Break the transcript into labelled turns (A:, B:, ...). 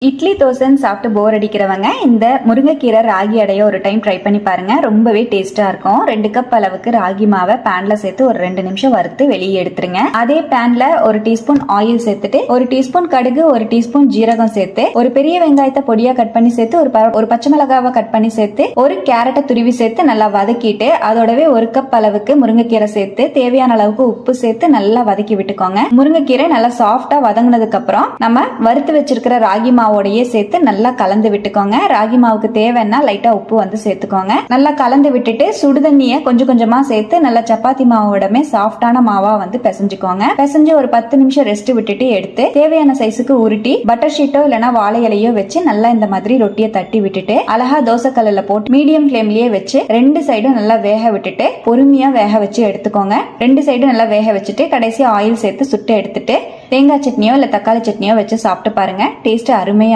A: இட்லி தோசைன்னு சாப்பிட்டு போர் அடிக்கிறவங்க இந்த முருங்கைக்கீரை ராகி அடைய ஒரு டைம் ட்ரை பண்ணி பாருங்க. ரொம்பவே டேஸ்டா இருக்கும். 2 கப் அளவுக்கு ராகி மாவை பேன்ல சேர்த்து ஒரு 2 நிமிஷம் வறுத்து வெளியே எடுத்துருங்க. அதே பேன்ல ஒரு டீஸ்பூன் ஆயில் சேர்த்துட்டு ஒரு டீஸ்பூன் கடுகு, ஒரு டீஸ்பூன் ஜீரகம் சேர்த்து ஒரு பெரிய வெங்காயத்தை பொடியா கட் பண்ணி சேர்த்து ஒரு பச்சை மிளகாவை கட் பண்ணி சேர்த்து ஒரு கேரட்டை துருவி சேர்த்து நல்லா வதக்கிட்டு அதோடவே 1 கப் அளவுக்கு முருங்கைக்கீரை சேர்த்து தேவையான அளவுக்கு உப்பு சேர்த்து நல்லா வதக்கி விட்டுக்கோங்க. முருங்கைக்கீரை நல்லா சாஃப்டா வதங்கினதுக்கு அப்புறம் நம்ம வறுத்து வச்சிருக்கிற ராகி மாவோடையே சேர்த்து நல்லா கலந்து விட்டுக்கோங்க. ராகி மாவுக்கு தேவைன்னா லைட்டா உப்பு வந்து சேர்த்துக்கோங்க. நல்லா கலந்து விட்டுட்டு சுடுதண்ணிய கொஞ்சம் கொஞ்சமா சேர்த்து நல்லா சப்பாத்தி மாவோடமே சாஃப்டான மாவா வந்து பிசைஞ்சுக்கோங்க. பிசைஞ்சு ஒரு 10 நிமிஷம் ரெஸ்ட் விட்டுட்டு எடுத்து தேவையான சைஸுக்கு உருட்டி பட்டர் ஷீட்டோ இல்லைன்னா வாழை இலையோ வச்சு நல்லா இந்த மாதிரி ரொட்டியை தட்டி விட்டுட்டு அழகா தோசை கல்லுல போட்டு மீடியம் ஃபிளேம்லயே வச்சு 2 சைடும் நல்லா வேக விட்டுட்டு பொறுமையா வேக வச்சு எடுத்துக்கோங்க. 2 சைடும் நல்லா வேக வச்சுட்டு கடைசி ஆயில் சேர்த்து சுட்டு எடுத்துட்டு தேங்காய் சட்னியோ இல்ல தக்காளி சட்னியோ வச்சு சாப்பிட்டு பாருங்க. டேஸ்ட் அருமையா